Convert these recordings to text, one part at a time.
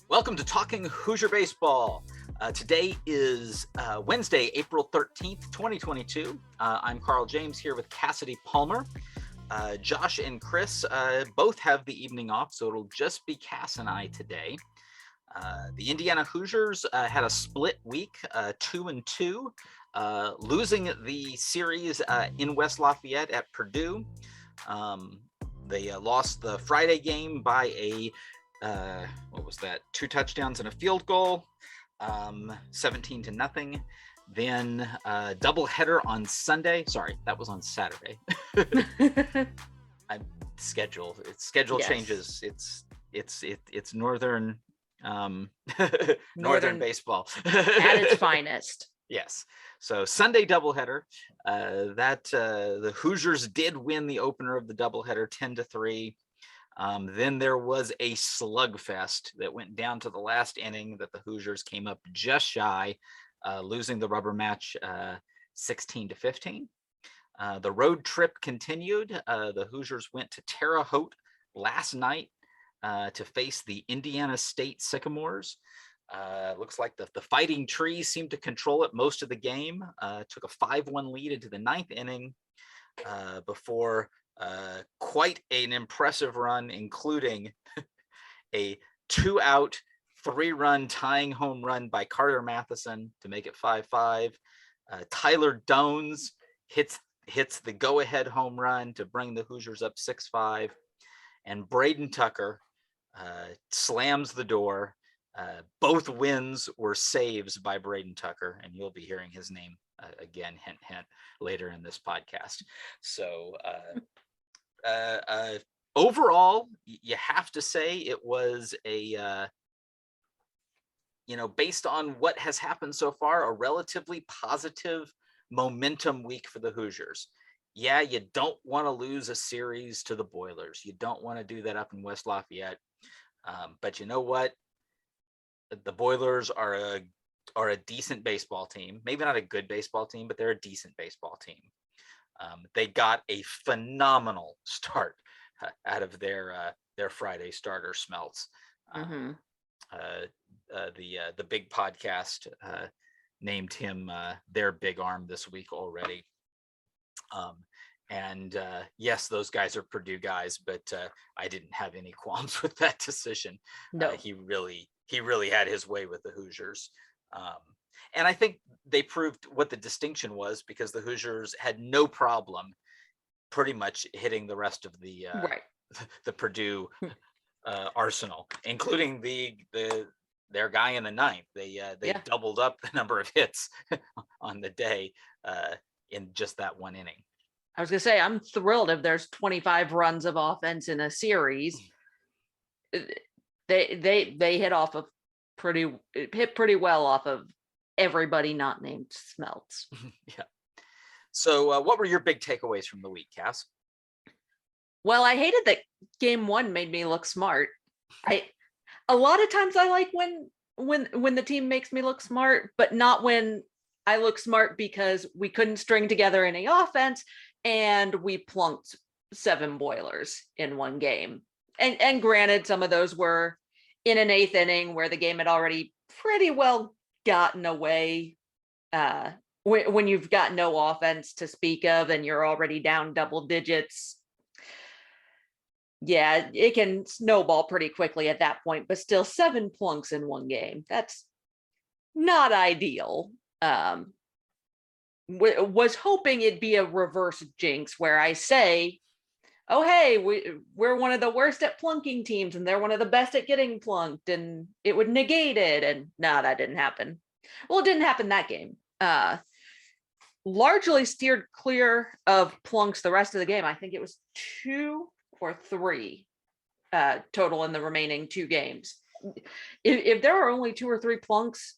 Welcome to Talking Hoosier Baseball. Today is Wednesday, April 13th, 2022. I'm Carl James here with Cassady Palmer. Josh and Chris both have the evening off, so it'll just be Cass and I today. The Indiana Hoosiers had a split week, 2-2, losing the series in West Lafayette at Purdue. They lost the Friday game by a 2 touchdowns and a field goal, 17-0. Then doubleheader on Sunday. Sorry, that was on Saturday. Schedule yes. Changes. It's northern northern baseball at its finest. Yes. So Sunday doubleheader. The Hoosiers did win the opener of the doubleheader 10-3. Then there was a slugfest that went down to the last inning that the Hoosiers came up just shy, losing the rubber match 16-15. The road trip continued. The Hoosiers went to Terre Haute last night to face the Indiana State Sycamores. Looks like the Fighting Trees seemed to control it most of the game. Took a 5-1 lead into the ninth inning before quite an impressive run, including a 2-out, 3-run tying home run by Carter Matheson to make it 5-5. Tyler Dones hits the go-ahead home run to bring the Hoosiers up 6-5. And Braden Tucker slams the door. Both wins were saves by Braden Tucker, and you'll be hearing his name again, hint, hint, later in this podcast. So overall, you have to say it was based on what has happened so far, a relatively positive momentum week for the Hoosiers. Yeah, you don't want to lose a series to the Boilers. You don't want to do that up in West Lafayette. But you know what? The Boilers are a decent baseball team. Maybe not a good baseball team, but they're a decent baseball team. They got a phenomenal start out of their Friday starter, Smelts. The big podcast named him their big arm this week already. Yes, those guys are Purdue guys, but I didn't have any qualms with that decision. No, he really had his way with the Hoosiers. And I think they proved what the distinction was, because the Hoosiers had no problem pretty much hitting the rest of the the Purdue arsenal, including their guy in the ninth. They doubled up the number of hits on the day in just that one inning. I was gonna say, I'm thrilled if there's 25 runs of offense in a series. They hit pretty well off of everybody not named Smelts. Yeah. So what were your big takeaways from the week, Cass? Well, I hated that game one made me look smart. A lot of times I like when the team makes me look smart, but not when I look smart because we couldn't string together any offense and we plunked 7 Boilers in one game. And granted, some of those were in an 8th inning where the game had already pretty well gotten away. When you've got no offense to speak of and you're already down double digits, yeah, it can snowball pretty quickly at that point. But still, 7 plunks in one game, that's not ideal. Was hoping it'd be a reverse jinx where I say, oh, hey, we're one of the worst at plunking teams and they're one of the best at getting plunked, and it would negate it. And no, that didn't happen. Well, it didn't happen that game. Largely steered clear of plunks the rest of the game. I think it was 2 or 3 total in the remaining 2 games. If there are only 2 or 3 plunks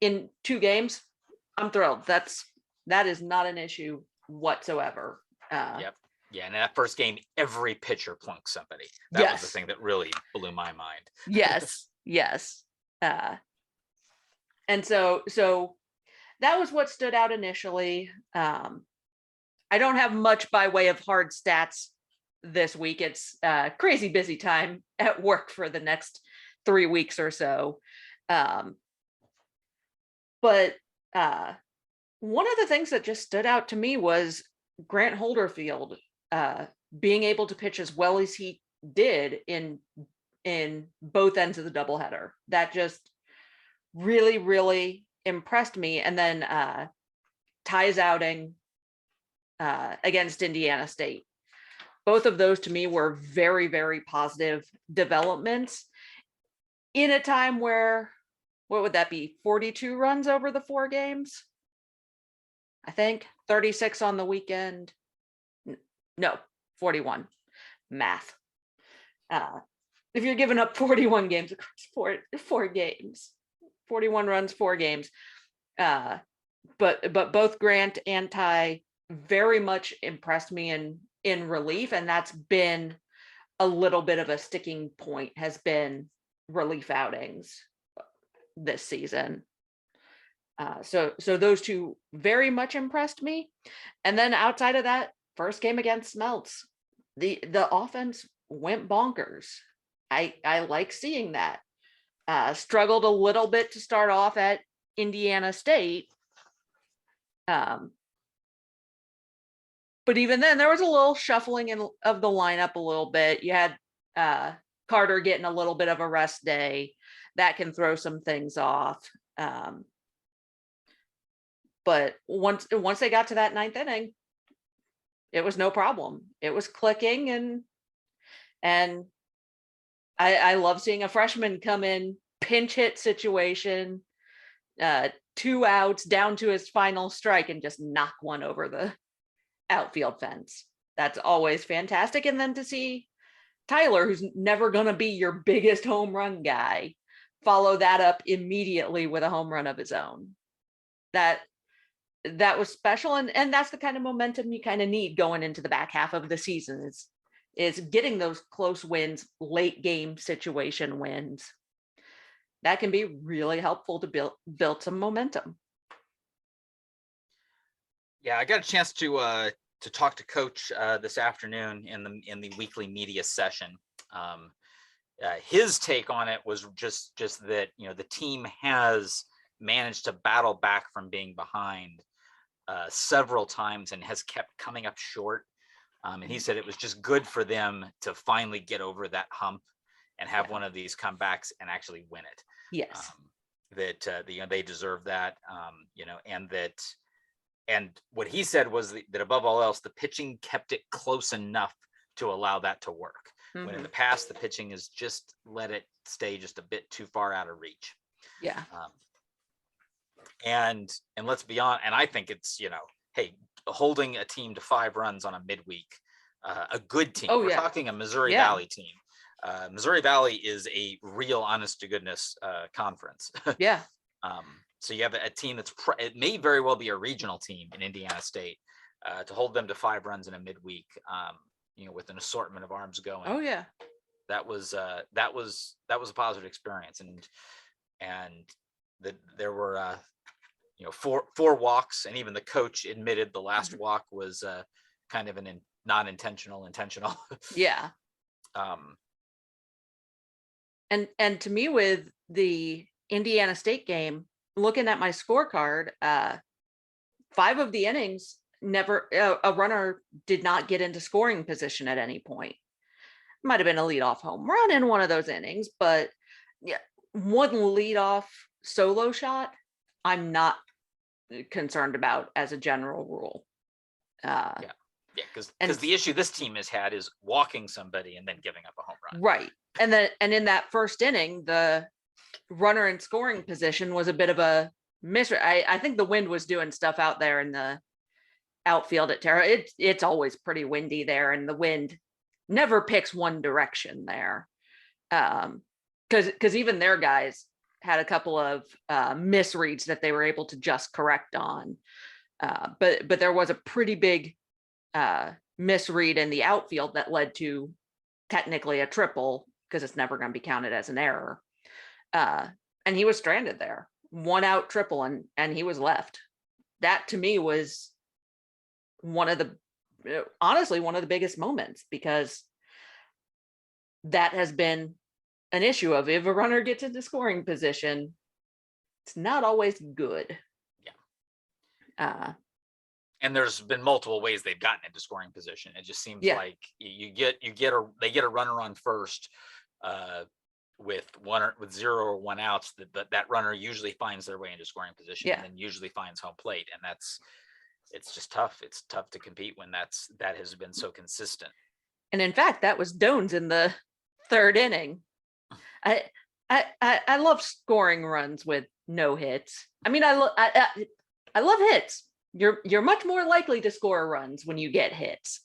in 2 games, I'm thrilled. That is not an issue whatsoever. Yep. Yeah, in that first game, every pitcher plunked somebody. That was the thing that really blew my mind. Yes. And so that was what stood out initially. I don't have much by way of hard stats this week. It's crazy busy time at work for the next 3 weeks or so. But one of the things that just stood out to me was Grant Holderfield being able to pitch as well as he did in both ends of the doubleheader. That just really, really impressed me. And then Ty's outing against Indiana State. Both of those to me were very, very positive developments in a time where, what would that be, 42 runs over the 4 games? I think 36 on the weekend. No, 41. Math. If you're giving up 41 games across four games, 41 runs, 4 games. But both Grant and Ty very much impressed me in relief, and that's been a little bit of a sticking point, has been relief outings this season. So those two very much impressed me. And then outside of that, first game against Smelts, the offense went bonkers. I like seeing that. Struggled a little bit to start off at Indiana State. But even then, there was a little shuffling of the lineup a little bit. You had Carter getting a little bit of a rest day. That can throw some things off. But once they got to that 9th inning, it was no problem. It was clicking, and I love seeing a freshman come in, pinch hit situation, 2 outs down to his final strike, and just knock one over the outfield fence. That's always fantastic. And then to see Tyler, who's never going to be your biggest home run guy, follow that up immediately with a home run of his own. That was special. And that's the kind of momentum you kind of need going into the back half of the season, is getting those close wins, late game situation wins. That can be really helpful to build some momentum. Yeah, I got a chance to talk to Coach this afternoon in the weekly media session. His take on it was just that, you know, the team has managed to battle back from being behind several times and has kept coming up short. And he said it was just good for them to finally get over that hump and have one of these comebacks and actually win it. Yes. That they deserve that. And what he said was that above all else, the pitching kept it close enough to allow that to work. Mm-hmm. When in the past, the pitching has just let it stay just a bit too far out of reach. Yeah. And let's be honest, and I think it's, you know, hey, holding a team to 5 runs on a midweek, a good team. We're talking a Missouri Valley team. Missouri Valley is a real honest to goodness conference. Yeah. So you have a team it may very well be a regional team in Indiana State, to hold them to 5 runs in a midweek, you know, with an assortment of arms going. Oh yeah. That was a positive experience. And there were, you know, four walks, and even the coach admitted the last walk was kind of an non-intentional. Yeah. And to me, with the Indiana State game, looking at my scorecard, 5 of the innings, never a runner did not get into scoring position at any point. Might have been a leadoff home run in one of those innings, but yeah, one leadoff solo shot, I'm not concerned about as a general rule. Because the issue this team has had is walking somebody and then giving up a home run. Right. And in that first inning, the runner in scoring position was a bit of a mystery. I think the wind was doing stuff out there in the outfield at Terre Haute. It's always pretty windy there, and the wind never picks one direction there. Because even their guys had a couple of misreads that they were able to just correct on. But there was a pretty big misread in the outfield that led to technically a triple, because it's never going to be counted as an error. And he was stranded there, 1 out triple, and he was left. That to me was honestly one of the biggest moments, because that has been an issue of if a runner gets into scoring position, it's not always good. And there's been multiple ways they've gotten into scoring position. It just seems Yeah. like they get a runner on first with zero or one outs. That runner usually finds their way into scoring position Yeah. and then usually finds home plate. And it's just tough. It's tough to compete when that has been so consistent. And in fact, that was Dones in the third inning. I love scoring runs with no hits. I mean, I love hits. You're much more likely to score runs when you get hits.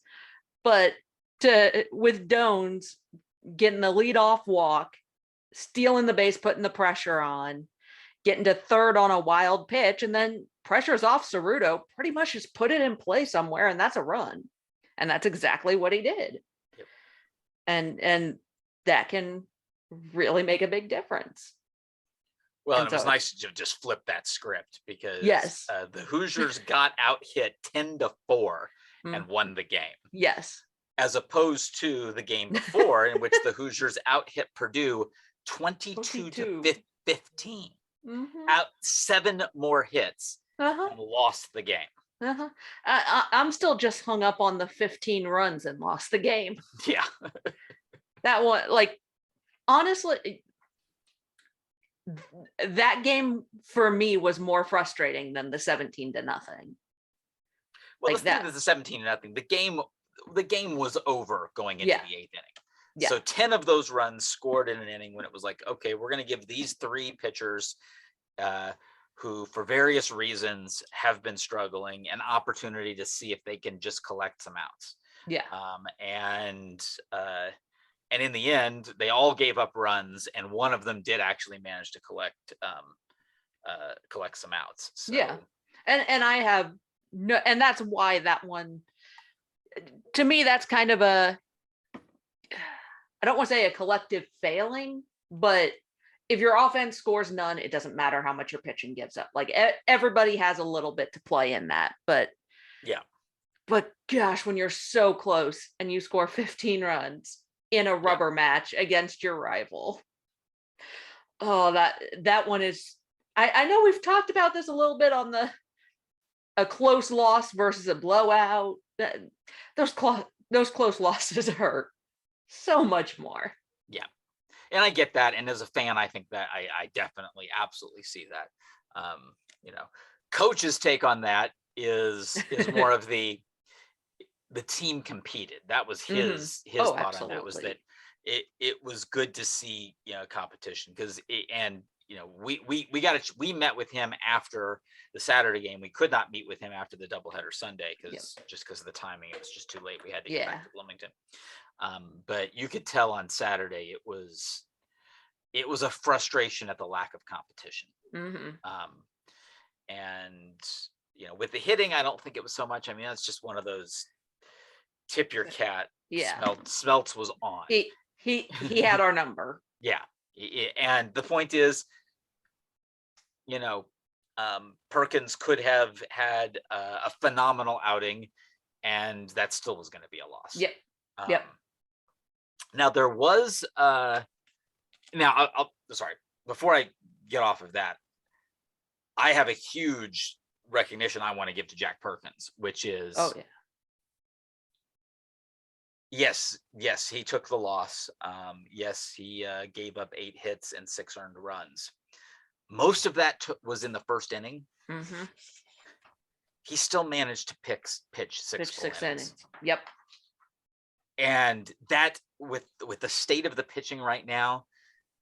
But with Dones getting the leadoff walk, stealing the base, putting the pressure on, getting to third on a wild pitch, and then pressure's off Ceruto, pretty much just put it in play somewhere, and that's a run. And that's exactly what he did. Yep. And that can really make a big difference. Well, And it was so- nice to just flip that script because Yes. The Hoosiers got out hit 10-4 and won the game, Yes. as opposed to the game before in which the Hoosiers out hit Purdue 22-15. Out 7 more hits and lost the game. I'm still just hung up on the 15 runs and lost the game. Yeah. That one, like, honestly, that game for me was more frustrating than the 17-0. Well, Like the thing that. is the 17-0. The game was over going into Yeah. the 8th inning. Yeah. So 10 of those runs scored in an inning when it was like, okay, we're going to give these 3 pitchers who, for various reasons, have been struggling an opportunity to see if they can just collect some outs. Yeah. And in the end, they all gave up runs, and one of them did actually manage to collect some outs. So, yeah. And I have no, and that's why that one, to me, that's kind of I don't want to say a collective failing, but if your offense scores none, it doesn't matter how much your pitching gives up. Like everybody has a little bit to play in that, but yeah. But gosh, when you're so close and you score 15 runs in a rubber match against your rival, oh, that one is. I know we've talked about this a little bit on a close loss versus a blowout. Those close losses hurt so much more. Yeah. And I get that. And as a fan, I think that I definitely absolutely see that. Coach's take on that is more of the team competed. That was his thought absolutely. on that, was that it was good to see, competition, because we met with him after the Saturday game. We could not meet with him after the doubleheader Sunday because of the timing. It was just too late. We had to get back to Bloomington. But you could tell on Saturday it was a frustration at the lack of competition. And with the hitting, I don't think it was so much. I mean, that's just one of those tip your cat. Yeah. Smelts was on. He had our number. Yeah. And the point is, Perkins could have had a phenomenal outing, and that still was going to be a loss. Yep. Now there was sorry, before I get off of that, I have a huge recognition I want to give to Jack Perkins, which is, yes, he took the loss. Yes, he gave up 8 hits and 6 earned runs. Most of that was in the first inning. He still managed to pitch 6 innings. Yep. And that, with the state of the pitching right now,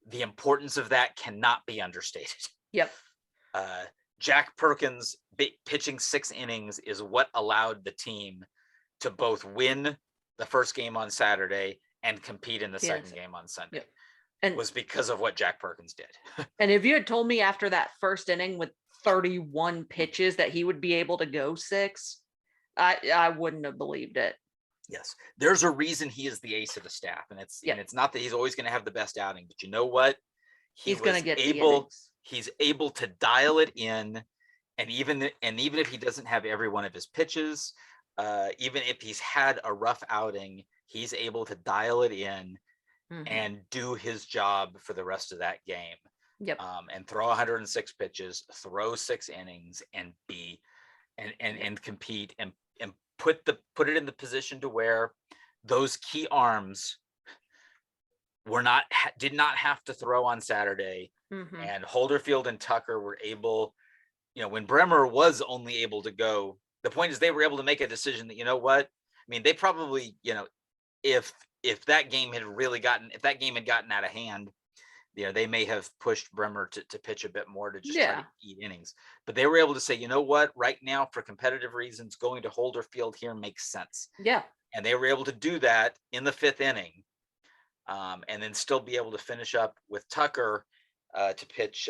the importance of that cannot be understated. Yep. Jack Perkins pitching 6 innings is what allowed the team to both win the first game on Saturday and compete in the second game on Sunday. Yep. And was because of what Jack Perkins did. And if you had told me after that first inning with 31 pitches that he would be able to go 6, I wouldn't have believed it. Yes, there's a reason he is the ace of the staff, and it's not that he's always going to have the best outing, but you know what? He's going to get He's able to dial it in, and even if he doesn't have every one of his pitches, even if he's had a rough outing, he's able to dial it in and do his job for the rest of that game. Yep. And throw 106 pitches, throw 6 innings, and be and compete and put it in the position to where those key arms did not have to throw on Saturday. And Holderfield and Tucker were able, when Bremer was only able to go, the point is they were able to make a decision that, you know what, I mean, they probably, if that game had gotten out of hand, they may have pushed Bremer to pitch a bit more to just try to eat innings. But they were able to say, you know what, right now, for competitive reasons, going to Holderfield here makes sense. Yeah. And they were able to do that in the 5th inning, and then still be able to finish up with Tucker to pitch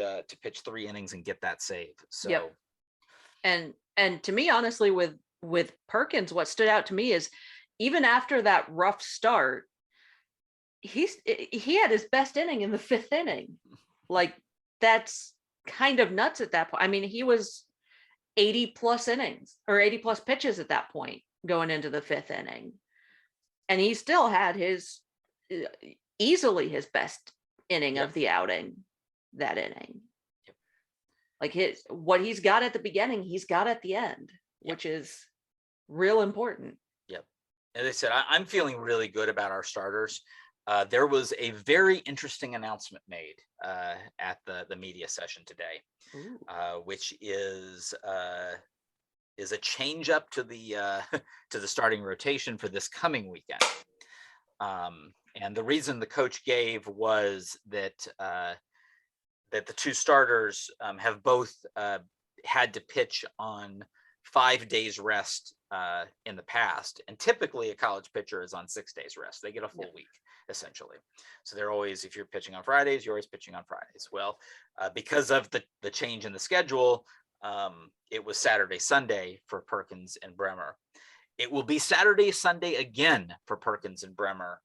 3 innings and get that save. So, and to me, honestly, with Perkins, what stood out to me is even after that rough start, he had his best inning in the 5th inning. Like, that's kind of nuts at that point. I mean, he was 80 plus innings or 80 plus pitches at that point going into the 5th inning, and he still had his easily his best inning of the outing that inning. Like, what he's got at the beginning, he's got at the end, which is real important. As I said, I'm feeling really good about our starters. There was a very interesting announcement made at the media session today, which is a change up to the to the starting rotation for this coming weekend. And the reason the coach gave was that the 2 starters have both had to pitch on 5 days rest in the past, and typically a college pitcher is on 6 days rest. They get a full week, essentially. So they're always, if you're pitching on Fridays, you're always pitching on Fridays. Well, because of the change in the schedule, it was Saturday, Sunday for Perkins and Bremer. It will be Saturday, Sunday again for Perkins and Bremer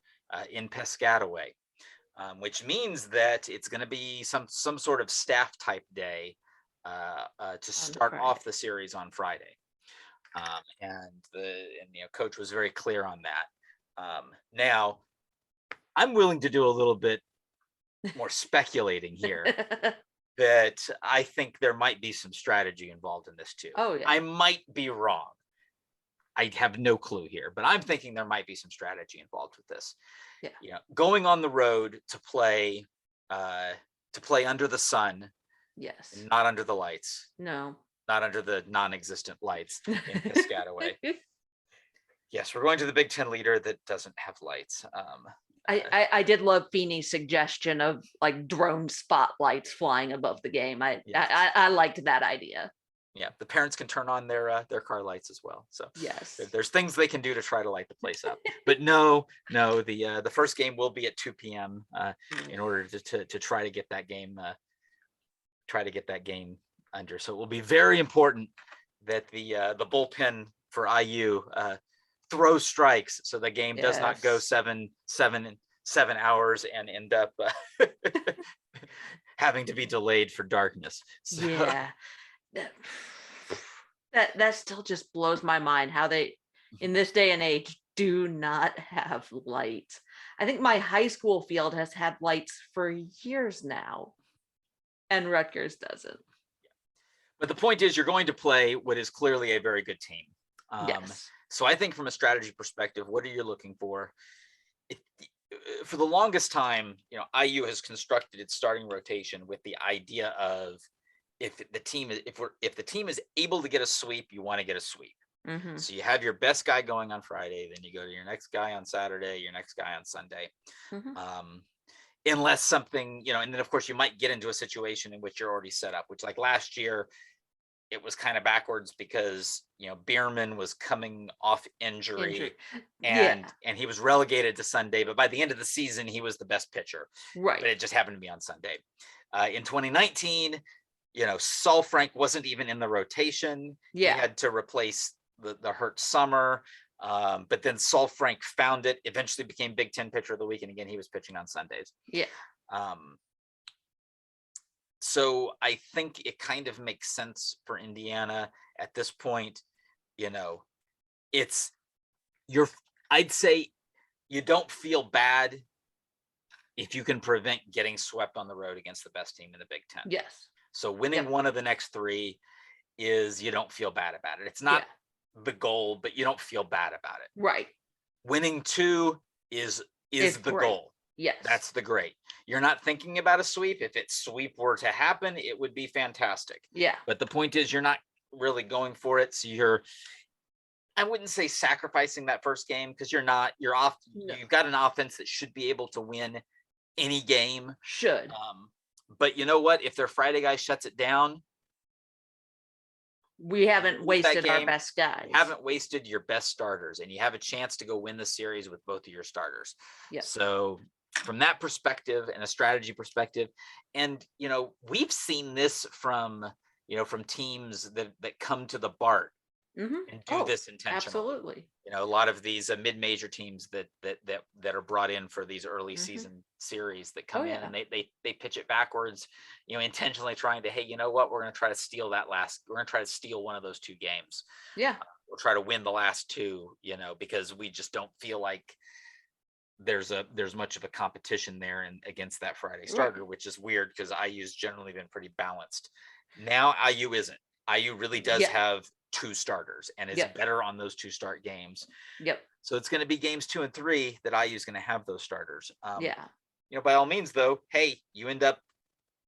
in Piscataway, which means that it's going to be some sort of staff type day to start off the series on Friday. And coach was very clear on that. Now, I'm willing to do a little bit more speculating here that I think there might be some strategy involved in this too. Oh, yeah. I might be wrong. I have no clue here, but I'm thinking there might be some strategy involved with this. Going on the road to play under the sun. Yes. Not under the lights. No. Not under the non-existent lights in Piscataway. Yes, we're going to the Big Ten leader that doesn't have lights. I did love Feeney's suggestion of like drone spotlights flying above the game. I liked that idea. Yeah, the parents can turn on their car lights as well. So yes, there's things they can do to try to light the place up. But no, the first game will be at 2 p.m. In order to try to get that game under. So it will be very important that the bullpen for IU throws strikes so the game does not go 7 hours and end up having to be delayed for darkness. So. Yeah. That still just blows my mind how they, in this day and age, do not have lights. I think my high school field has had lights for years now, and Rutgers doesn't. But the point is, you're going to play what is clearly a very good team. Yes. So I think from a strategy perspective, what are you looking for? For the longest time, IU has constructed its starting rotation with the idea of if the team is able to get a sweep, you want to get a sweep. Mm-hmm. So you have your best guy going on Friday, then you go to your next guy on Saturday, your next guy on Sunday. Mm-hmm. Unless something, and then of course you might get into a situation in which you're already set up, which like last year, it was kind of backwards because, Bierman was coming off injury. And he was relegated to Sunday, but by the end of the season, he was the best pitcher. Right. But it just happened to be on Sunday. In 2019, Saul Frank wasn't even in the rotation. Yeah. He had to replace the hurt Summer. But then Saul Frank found it, eventually became Big Ten pitcher of the week. And again, he was pitching on Sundays. Yeah. So I think it kind of makes sense for Indiana at this point. I'd say you don't feel bad if you can prevent getting swept on the road against the best team in the Big Ten. Yes. So winning Yep. one of the next 3 is, you don't feel bad about it. It's not the goal, but you don't feel bad about it. Right. Winning 2 is It's the great. goal. Yes. That's the great. You're not thinking about a sweep. If its sweep were to happen, it would be fantastic. Yeah. But the point is, you're not really going for it. So you're, I wouldn't say sacrificing that first game, because you're not. You're off. No. You've got an offense that should be able to win any game. Should. But you know what? If their Friday guy shuts it down, We haven't lose that wasted our game, best guys. you haven't wasted your best starters, and you have a chance to go win the series with both of your starters. Yep. So from that perspective and a strategy perspective, and we've seen this from from teams that come to the BART and do this intentionally. Absolutely. A lot of these mid-major teams that are brought in for these early season series that come in and they pitch it backwards, intentionally trying to, hey, you know what, we're going to try to steal we're going to try to steal one of those 2 games. Yeah. We'll try to win the last 2, because we just don't feel like there's much of a competition there and against that Friday starter, which is weird because IU's generally been pretty balanced. Now IU isn't. IU really does have 2 starters and is better on those 2 start games. Yep. So it's going to be games 2 and 3 that IU is going to have those starters. Yeah. By all means, though, hey, you end up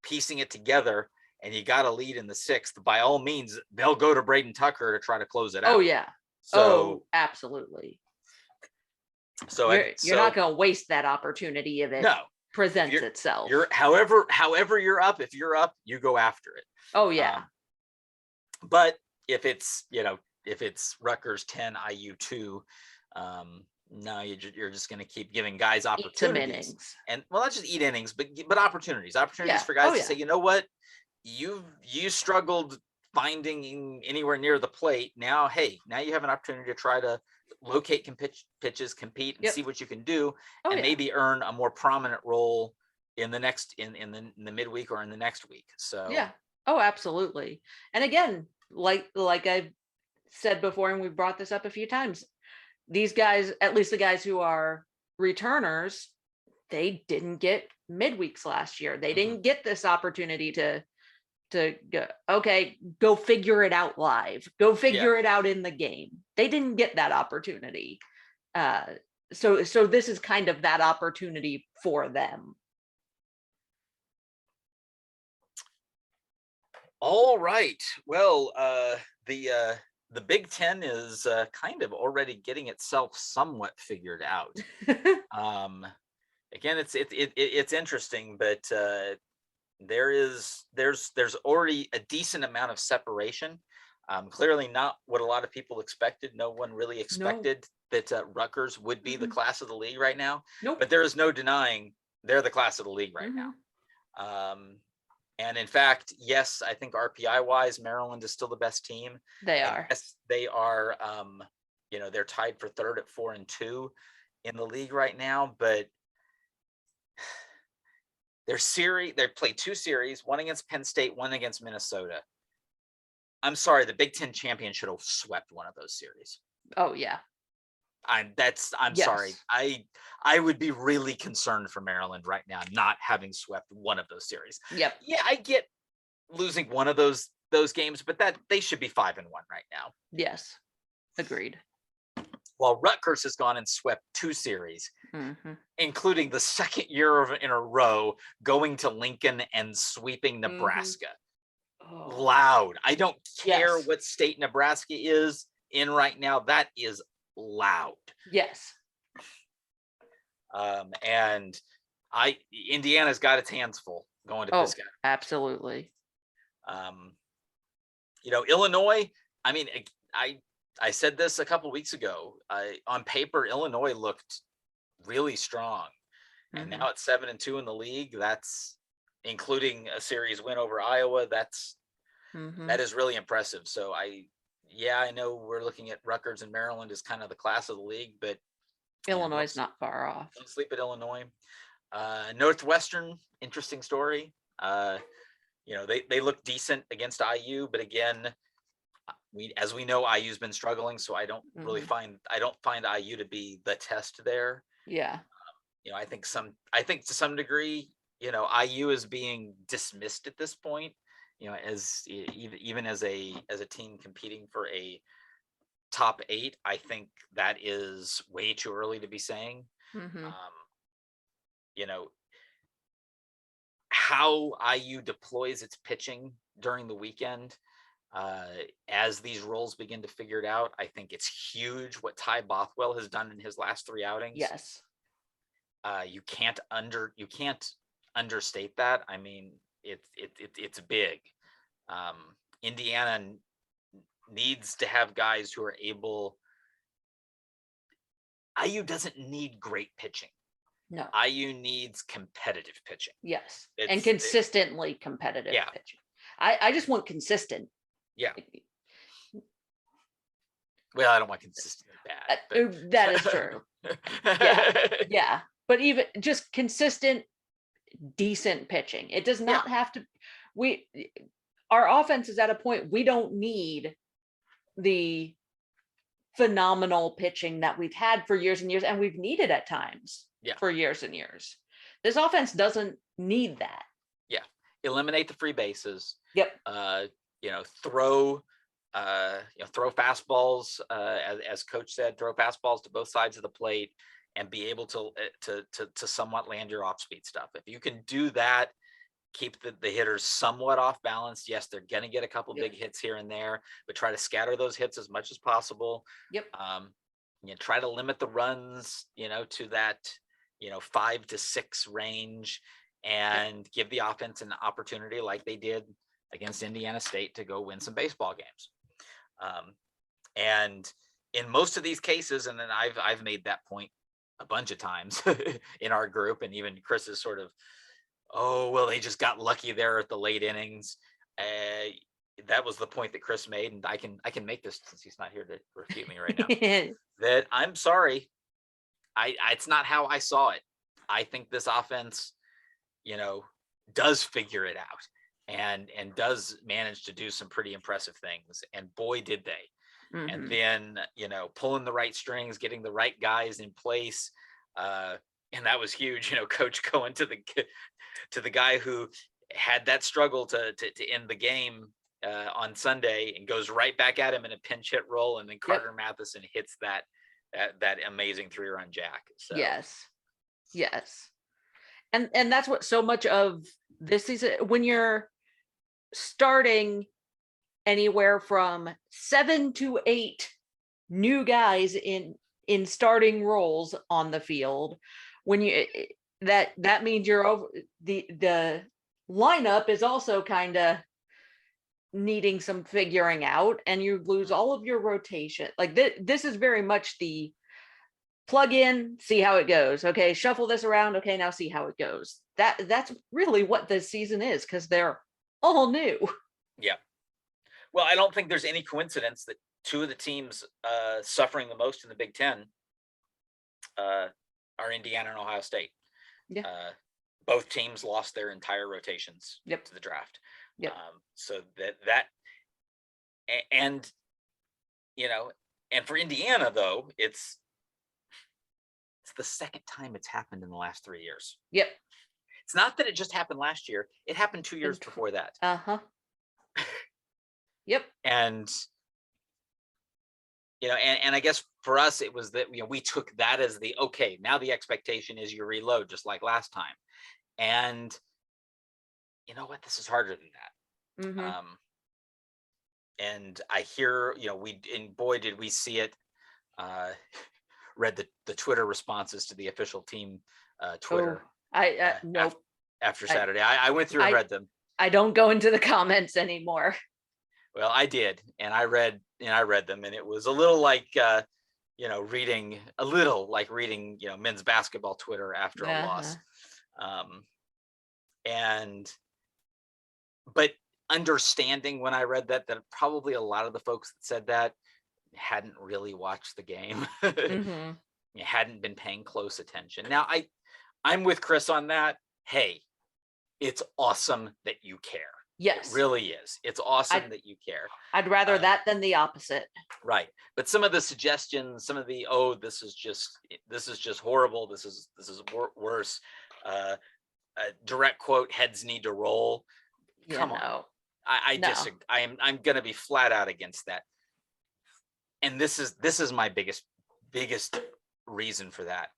piecing it together and you got a lead in the 6th. By all means, they'll go to Braden Tucker to try to close it out. Oh yeah. So absolutely. So you're not going to waste that opportunity if it presents itself. However you're up. If you're up, you go after it. Oh yeah. But if it's Rutgers 10, IU 2, no, you're just going to keep giving guys opportunities. Eat some innings. And not just eat innings, but opportunities for guys to say, you know what, you struggled finding anywhere near the plate. Now you have an opportunity to try to locate pitches, compete, and see what you can do, and maybe earn a more prominent role in the next in the midweek or in the next week. So yeah. Oh, absolutely. And again, like I've said before, and we've brought this up a few times, these guys, at least the guys who are returners, they didn't get midweeks last year. They didn't get this opportunity to go figure it out live, go figure it out in the game. They didn't get that opportunity. So this is kind of that opportunity for them. All right. Well, the Big Ten is kind of already getting itself somewhat figured out. Again, it's interesting, but there's already a decent amount of separation. Clearly not what a lot of people expected. No one really expected that Rutgers would be the class of the league right now. Nope. But there is no denying they're the class of the league right now. And in fact, yes, I think RPI wise, Maryland is still the best team. They are. Yes, they are. They're tied for 3rd at 4-2 in the league right now. But they played 2 series, one against Penn State, one against Minnesota. I'm sorry, the Big Ten champion should have swept one of those series. Oh yeah. I'm sorry. I would be really concerned for Maryland right now not having swept one of those series. Yep. Yeah, I get losing one of those games, but that they should be 5-1 right now. Yes. Agreed. While Rutgers has gone and swept 2 series, including the 2nd year in a row going to Lincoln and sweeping Nebraska. Loud. I don't care what state Nebraska is in right now. That is loud. Yes. And Indiana's got its hands full going to Piscataway. Absolutely. Illinois, I mean, I said this a couple weeks ago. On paper, Illinois looked really strong. And now it's 7-2 in the league. That's including a series win over Iowa. That is really impressive. So I know we're looking at Rutgers and Maryland as kind of the class of the league, but Illinois is not far off. Don't sleep at Illinois. Northwestern, interesting story. They look decent against IU, but again, as we know, IU's been struggling, so I don't really find IU to be the test there. Yeah. I think to some degree, IU is being dismissed at this point, as even as a team competing for a top 8. I think that is way too early to be saying. Mhm. You know, how IU deploys its pitching during the weekend, as these roles begin to figure it out. I think it's huge what Ty Bothwell has done in his last 3 outings. Yes. You can't understate that. I mean, it's big. Indiana needs to have guys who are able. IU doesn't need great pitching. No. IU needs competitive pitching. Yes. And consistently competitive pitching. I just want consistent. Yeah. Well, I don't want consistently bad. But... that is true. Yeah. Yeah. But even just consistent, decent pitching. It does not have to. Our offense is at a point we don't need the phenomenal pitching that we've had for years and years, and we've needed at times for years and years. This offense doesn't need that. Yeah. Eliminate the free bases. Yep. Throw fastballs, as coach said, throw fastballs to both sides of the plate and be able to somewhat land your off-speed stuff. If you can do that, keep the hitters somewhat off balance. Yes, they're going to get a couple big hits here and there, but try to scatter those hits as much as possible. Yep. Try to limit the runs, to that, 5 to 6 range, and give the offense an opportunity like they did against Indiana State to go win some baseball games. And in most of these cases, and then I've made that point a bunch of times in our group, and even Chris is sort of, oh, well, they just got lucky there at the late innings. That was the point that Chris made, and I can make this since he's not here to refute me right now. That I'm sorry, it's not how I saw it. I think this offense, does figure it out and does manage to do some pretty impressive things, and boy, did they. Mm-hmm. And then, pulling the right strings, getting the right guys in place. And that was huge, coach going to the guy who had that struggle to end the game on Sunday, and goes right back at him in a pinch hit roll. And then Carter Matheson hits that amazing 3-run jack. So. Yes. And that's what so much of this season, when you're starting anywhere from 7 to 8 new guys in starting roles on the field, when you that means you're over the lineup is also kind of needing some figuring out, and you lose all of your rotation. Like this is very much the plug in, see how it goes. Okay, shuffle this around. Okay, now see how it goes. That's really what this season is, because they're all new. Yeah. Well, I don't think there's any coincidence that 2 of the teams suffering the most in the Big Ten are Indiana and Ohio State. Yeah. Both teams lost their entire rotations to the draft. Yep. So that and and for Indiana, though, it's the second time it's happened in the last 3 years. Yep. It's not that it just happened last year. It happened 2 years before that. Uh-huh. Yep. And and I guess for us it was that we took that as the okay, now the expectation is you reload just like last time. And you know what, this is harder than that. Mm-hmm. And I hear, boy, did we see it. Read the Twitter responses to the official team Twitter. Nope. After Saturday. I went through and read them. I don't go into the comments anymore. Well, I did, and I read them, and it was a little like reading men's basketball Twitter after a loss. But understanding when I read that probably a lot of the folks that said that hadn't really watched the game. Mm-hmm. Hadn't been paying close attention. Now I'm with Chris on that. Hey, it's awesome that you care. Yes. It really is. It's awesome I- that you care. I'd rather that than the opposite. Right. But some of the suggestions, some of the, oh, this is just horrible. This is worse. A direct quote, heads need to roll. Yeah, Come on. no. I No. disagree. I'm going to be flat out against that. And this is my biggest reason for that.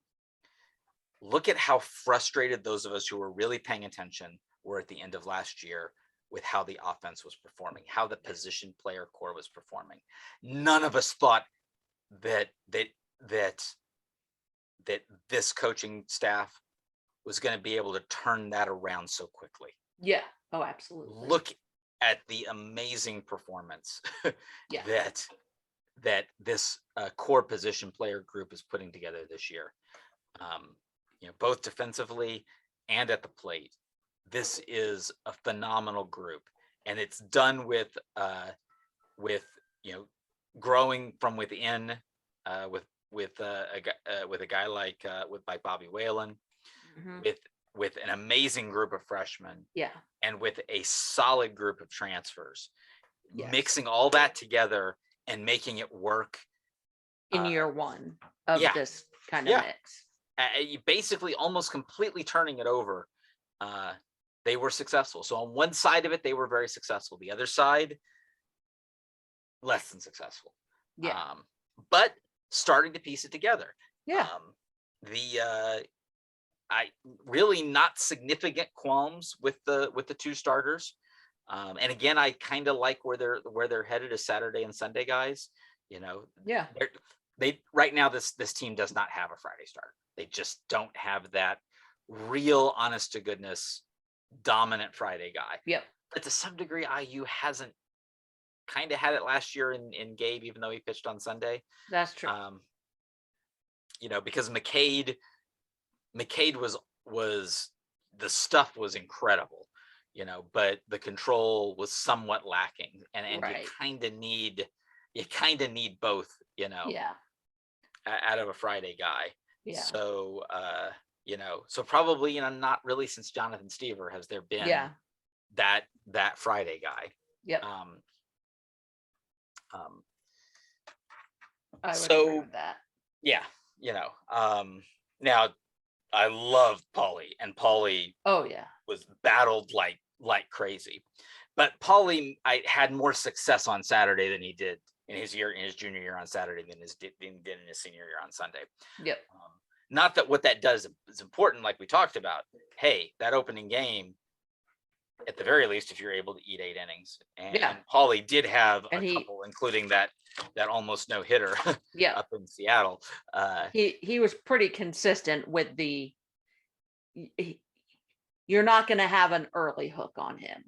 Look at how frustrated those of us who were really paying attention were at the end of last year with how the offense was performing, how the position player core was performing. None of us thought that this coaching staff was going to be able to turn that around so quickly. Yeah. Oh, absolutely. Look at the amazing performance Yeah. that this core position player group is putting together this year. Both defensively and at the plate. This is a phenomenal group, and it's done with growing from within, with a guy like Bobby Whalen, with an amazing group of freshmen, and with a solid group of transfers, mixing all that together and making it work in year one of this kind of mix. You basically almost completely turning it over. They were successful. So on one side of it, they were very successful. The other side, less than successful. But starting to piece it together. I really not significant qualms with the two starters. And again, I kind of like where they're headed as Saturday and Sunday guys. They right now this team does not have a Friday starter. They just don't have that real, honest to goodness, dominant Friday guy. But to some degree, IU hasn't kind of had it last year in Gabe, even though he pitched on Sunday. That's true. Because McCade was the stuff was incredible, but the control was somewhat lacking, and you kind of need both, out of a Friday guy. So so probably not really since Jonathan Stever has there been that Friday guy. I would agree with that. Now I love Pauly, and Pauly was battled like crazy, but Pauly had more success on Saturday than he did in his junior year on Saturday than he did in his senior year on Sunday. Not that what that does is important, like we talked about. Hey, that opening game, at the very least, if you're able to eat 8 innings, and Pauly did have a couple, including that almost no hitter up in Seattle. He was pretty consistent with you're not going to have an early hook on him.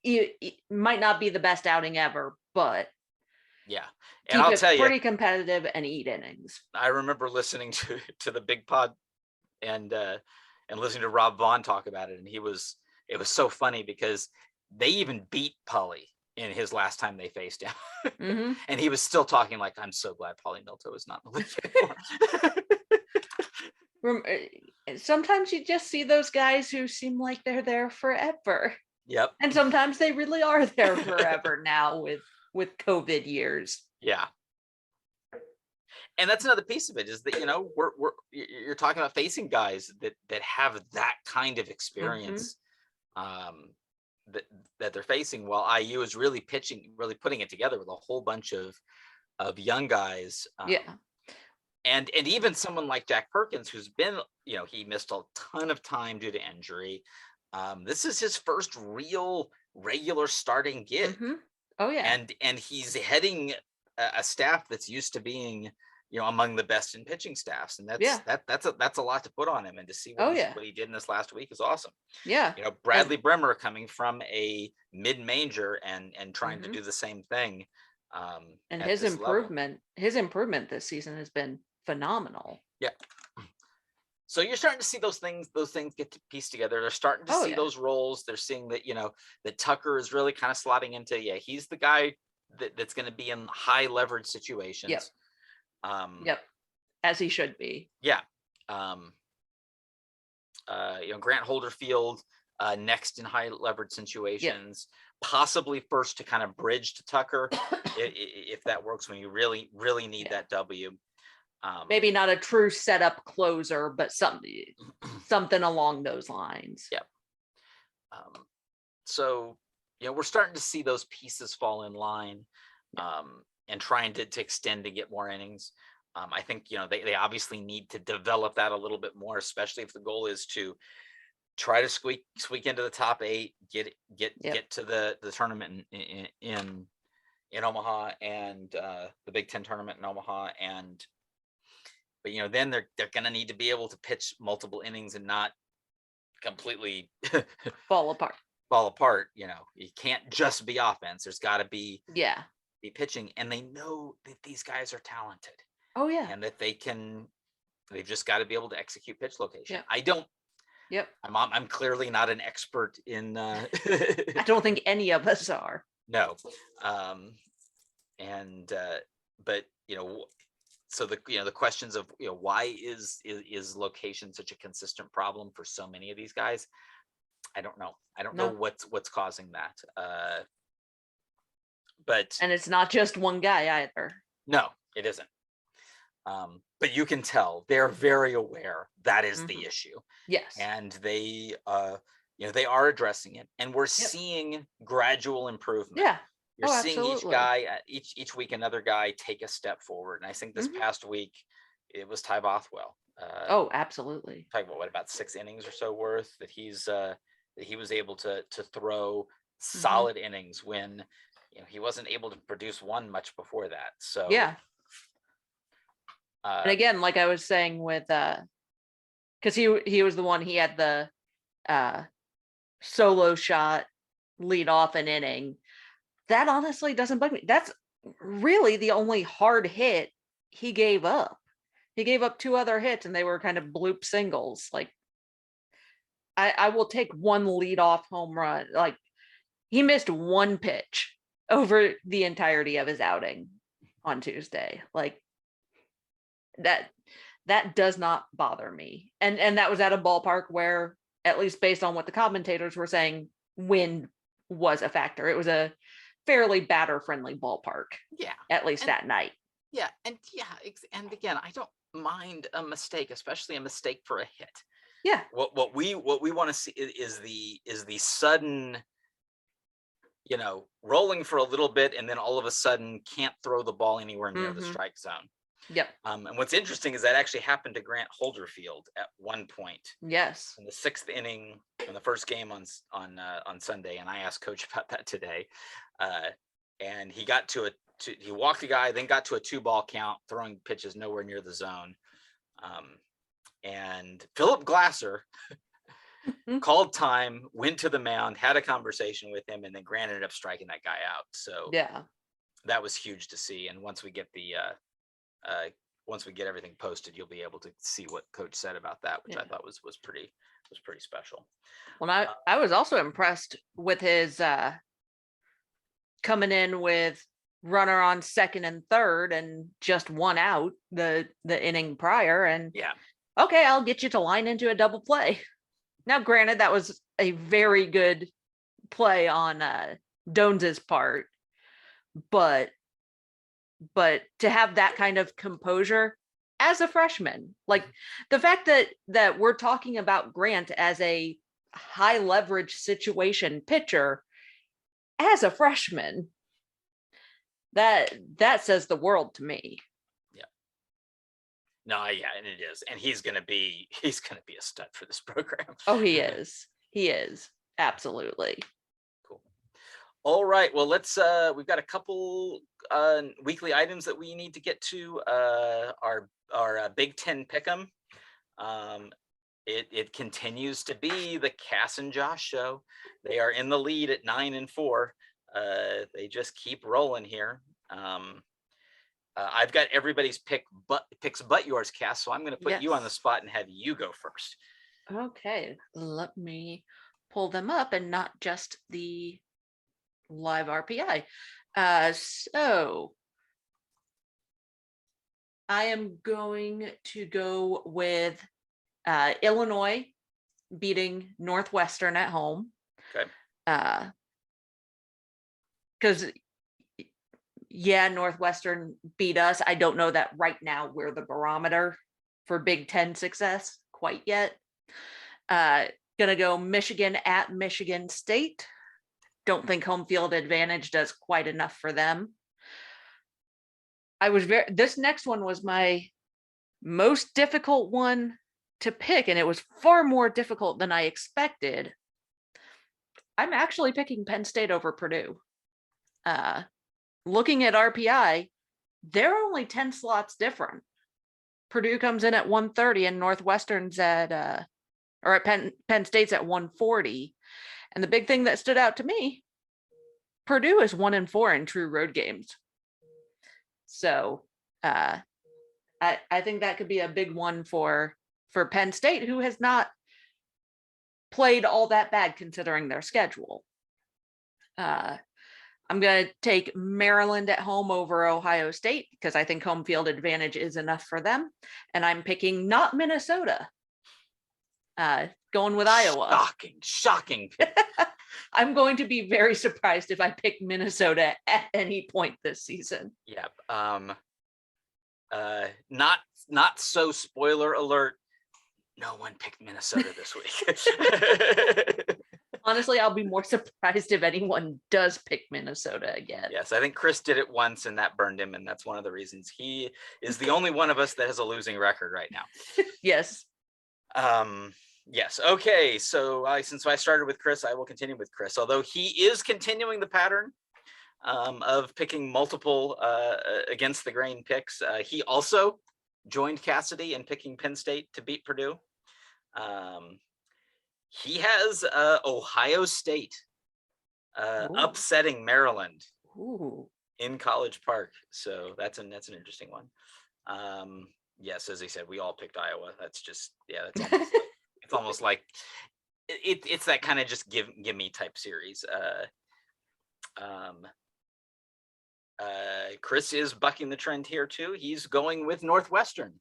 It might not be the best outing ever, but and I'll tell you, pretty competitive and eat innings. I remember listening to the Big Pod and listening to Rob Vaughn talk about it, and it was so funny because they even beat Pauly in his last time they faced him. And he was still talking like, I'm so glad Pauly Milto is not in the league anymore. Sometimes you just see those guys who seem like they're there forever. And sometimes they really are there forever now with COVID years. And that's another piece of it, is that you're talking about facing guys that have that kind of experience that they're facing, while IU is really putting it together with a whole bunch of young guys. And even someone like Jack Perkins, who's been, he missed a ton of time due to injury. This is his first real regular starting gig. And he's heading a staff that's used to being, among the best in pitching staffs, and that's a lot to put on him. And to see what he did in this last week is awesome. Bradley Bremer coming from a mid-major and trying to do the same thing. And his improvement this season has been phenomenal. So you're starting to see those things get to piece together. They're starting to see those roles. They're seeing that, that Tucker is really kind of slotting into, he's the guy that's going to be in high leverage situations. As he should be. Grant Holderfield, next in high leverage situations, possibly first to kind of bridge to Tucker if that works when you really, really need that W. Maybe not a true setup closer, but something along those lines. Yeah. So, we're starting to see those pieces fall in line, and trying to extend to get more innings. I think, they obviously need to develop that a little bit more, especially if the goal is to try to squeak into the top 8, get to the tournament in Omaha, and the Big Ten tournament in Omaha. But then they're going to need to be able to pitch multiple innings and not completely fall apart. You can't just be offense. There's got to be pitching, and they know that these guys are talented. Oh yeah. And that they've just got to be able to execute pitch location. I don't. Yep. I'm clearly not an expert in I don't think any of us are. No. But so the questions of why is location such a consistent problem for so many of these guys? I don't know. I don't know what's causing that. And it's not just one guy either. No, it isn't. But you can tell they're very aware that is the issue. Yes. And they they are addressing it, and we're seeing gradual improvement. Yeah. You're seeing each guy, each week, another guy take a step forward. And I think this past week, it was Ty Bothwell. Absolutely. Talking about about 6 innings or so worth that he was able to throw solid innings when he wasn't able to produce one much before that. So and again, like I was saying with because he was the one, he had the solo shot lead off an inning. That honestly doesn't bug me. That's really the only hard hit he gave up. He gave up 2 other hits, and they were kind of bloop singles. Like, I will take one leadoff home run. Like, he missed 1 pitch over the entirety of his outing on Tuesday. Like, that does not bother me. And that was at a ballpark where, at least based on what the commentators were saying, wind was a factor. It was a fairly batter friendly ballpark. Yeah. At least that night. Yeah. And again, I don't mind a mistake, especially a mistake for a hit. Yeah. What we want to see is the sudden, rolling for a little bit and then all of a sudden can't throw the ball anywhere near the strike zone. Yep. And what's interesting is that actually happened to Grant Holderfield at one point. Yes. In the 6th inning in the first game on Sunday, and I asked Coach about that today. And he got he walked the guy, then got to a 2-ball count, throwing pitches nowhere near the zone. And Philip Glasser called time, went to the mound, had a conversation with him, and then Grant ended up striking that guy out. So that was huge to see. And once we get everything posted, you'll be able to see what Coach said about that, which I thought was pretty special. Well, I was also impressed with his coming in with runner on 2nd and 3rd and just 1 out the inning prior, and okay, I'll get you to line into a double play. Now, granted, that was a very good play on Doanes's part, but to have that kind of composure as a freshman, like the fact that we're talking about Grant as a high leverage situation pitcher as a freshman, that says the world to me. No, and it is, and he's gonna be a stud for this program. Oh, he is absolutely. Cool. All right, well, let's we've got a couple weekly items that we need to get to. Our Big Ten pick'em. It continues to be the Cass and Josh show. They are in the lead at 9-4. They just keep rolling here. I've got everybody's picks but yours, Cass. So I'm going to put you on the spot and have you go first. Okay, let me pull them up and not just the live RPI. So I am going to go with Illinois beating Northwestern at home. Okay. Because yeah, Northwestern beat us. I don't know that right now we're the barometer for Big Ten success quite yet. Gonna go Michigan at Michigan State. Don't think home field advantage does quite enough for them. This next one was my most difficult one to pick, and it was far more difficult than I expected. I'm actually picking Penn State over Purdue. Looking at RPI, they're only 10 slots different. Purdue comes in at 130 and Northwestern's at Penn State's at 140. And the big thing that stood out to me, Purdue is 1-4 in true road games. So I think that could be a big one for Penn State, who has not played all that bad considering their schedule. I'm going to take Maryland at home over Ohio State because I think home field advantage is enough for them. And I'm picking not Minnesota. Going with Iowa. Shocking. I'm going to be very surprised if I pick Minnesota at any point this season. Yeah. Not so spoiler alert. No one picked Minnesota this week. Honestly, I'll be more surprised if anyone does pick Minnesota again. Yes, I think Chris did it once and that burned him. And that's one of the reasons he is the only one of us that has a losing record right now. Yes. Yes. Okay. So since I started with Chris, I will continue with Chris, although he is continuing the pattern of picking multiple against the grain picks. He also joined Cassady in picking Penn State to beat Purdue. He has Ohio State upsetting Maryland in College Park. So that's an interesting one. Yes, as I said, we all picked Iowa. That's just, that's almost like, it's almost like it's that kind of just give me type series. Chris is bucking the trend here too. He's going with Northwestern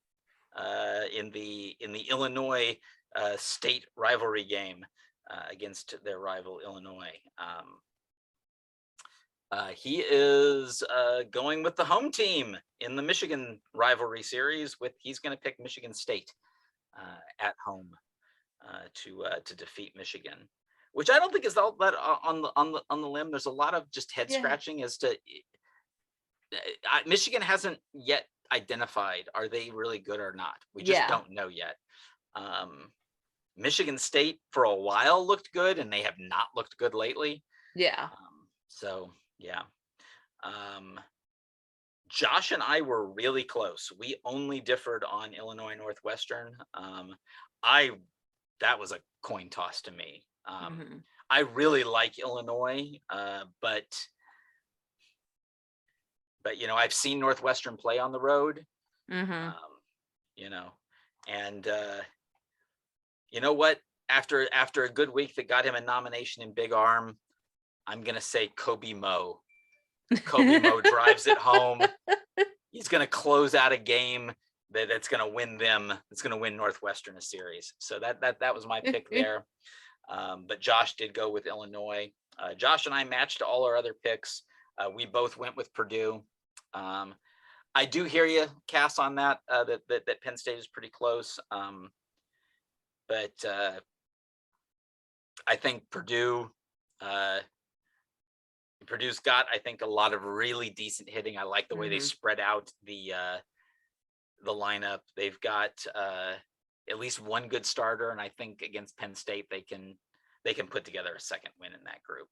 in the Illinois state rivalry game against their rival Illinois. He is going with the home team in the Michigan rivalry series. He's going to pick Michigan State at home to defeat Michigan, which I don't think is all that on the limb. There's a lot of just head scratching as to Michigan hasn't yet identified, are they really good or not? We just don't know yet. Michigan State for a while looked good, and they have not looked good lately. Yeah. Josh and I were really close. We only differed on Illinois Northwestern. That was a coin toss to me. I really like Illinois, but I've seen Northwestern play on the road. And you know what? After a good week that got him a nomination in Big Arm, I'm gonna say Kobe Mo. Kobe Mo drives it home. He's gonna close out a game that's gonna win them. It's gonna win Northwestern a series. So that was my pick there. But Josh did go with Illinois. Josh and I matched all our other picks. We both went with Purdue. I do hear you, Cass, on that. That Penn State is pretty close. But I think Purdue's got, I think, a lot of really decent hitting. I like the way they spread out the lineup. They've got at least one good starter, and I think against Penn State they can put together a second win in that group.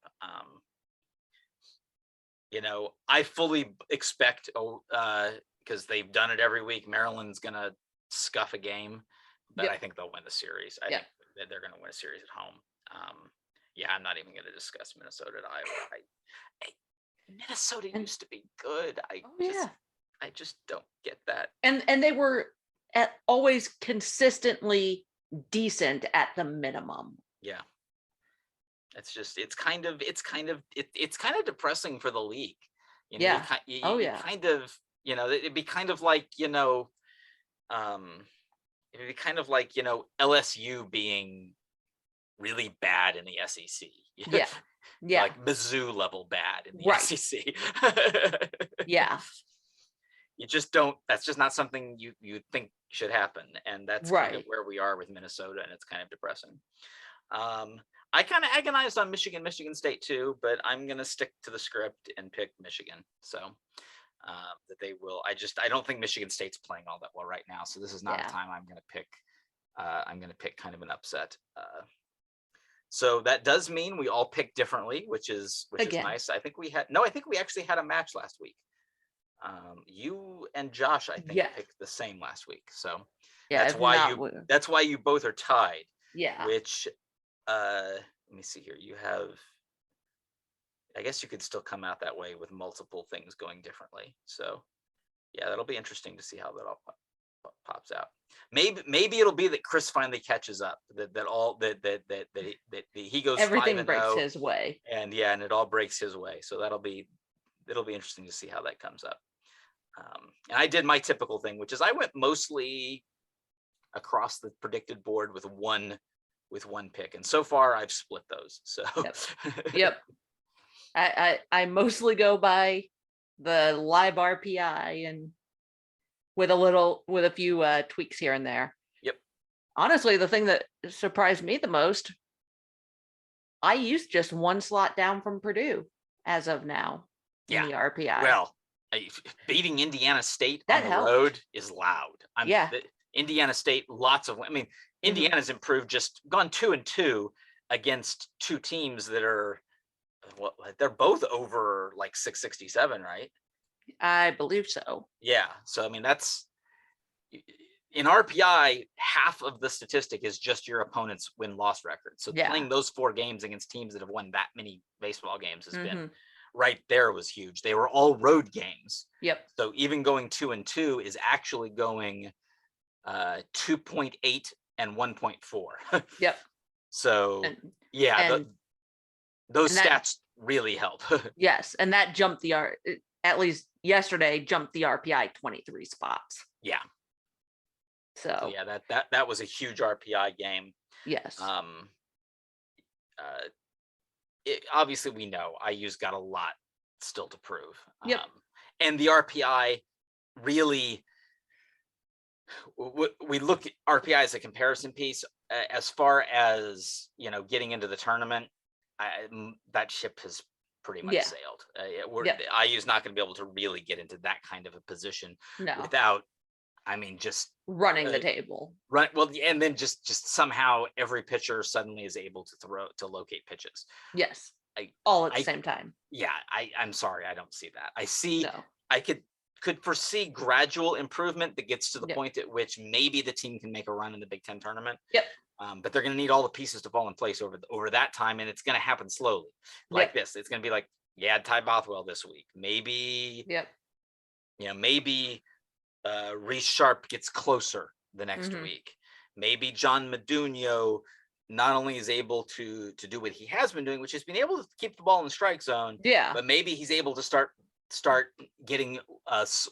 I fully expect, because they've done it every week, Maryland's gonna scuff a game, but I think they'll win the series. I think that they're gonna win a series at home. I'm not even gonna discuss Minnesota at Iowa. Minnesota used to be good. I just don't get that. And they were always consistently decent at the minimum. Yeah. It's kind of depressing for the league. Kind of, it'd be kind of like, it'd be kind of like, LSU being really bad in the SEC. Yeah. Yeah. Like Mizzou level bad in the Right. SEC. Yeah. You just don't, that's just not something you think should happen. And that's kind of Right. where we are with Minnesota, and it's kind of depressing. I kind of agonized on Michigan State too, but I'm going to stick to the script and pick Michigan. So that they will, I don't think Michigan State's playing all that well right now. So this is not Yeah. a time I'm going to pick kind of an upset. So that does mean we all pick differently, which is Again. nice. I think we actually had a match last week. You and Josh, I think, Yeah. picked the same last week. So Yeah. that's if why not, that's why you both are tied. Yeah. Which let me see here. You have, I guess you could still come out that way with multiple things going differently. So yeah, that'll be interesting to see how that all pops out. Maybe it'll be that Chris finally catches up. That he goes Everything 5-0, breaks his way. and yeah, and it all breaks his way. So it'll be interesting to see how that comes up. And I did my typical thing, which is I went mostly across the predicted board with one pick, and so far I've split those. So Yep. I mostly go by the live RPI and with a few tweaks here and there. Yep. Honestly, the thing that surprised me the most, I used just one slot down from Purdue as of now in the RPI. Well, beating Indiana State That on the helped. road is loud. Yeah. Indiana State, lots of. I mean, Indiana's improved, just gone 2-2 against two teams that are, well, they're both over like 667, right? I believe so. Yeah. So I mean, that's in RPI, half of the statistic is just your opponent's win-loss record. So playing those 4 games against teams that have won that many baseball games has been right there, was huge. They were all road games. Yep. So even going 2-2 is actually going 2.8 and 1.4. Yep. So those stats really help. Yes, and that jumped at least yesterday jumped the RPI 23 spots. Yeah. So yeah, that was a huge RPI game. Yes. Obviously we know IU's got a lot still to prove. Yep. And the RPI really, we look at RPI as a comparison piece. As far as, getting into the tournament, that ship has pretty much sailed. IU's not going to be able to really get into that kind of a position without, just running the table. Right. Well, and then just somehow every pitcher suddenly is able to locate pitches. Yes. All at the same time. Yeah. I'm sorry. I don't see that. I could foresee gradual improvement that gets to the point at which maybe the team can make a run in the Big Ten tournament. Yep. But they're going to need all the pieces to fall in place over that time, and it's going to happen slowly. Like this, it's going to be like, Ty Bothwell this week. Maybe. Yep. Maybe Reese Sharp gets closer the next week. Maybe John Meduno not only is able to do what he has been doing, which is being able to keep the ball in the strike zone. Yeah. But maybe he's able to start getting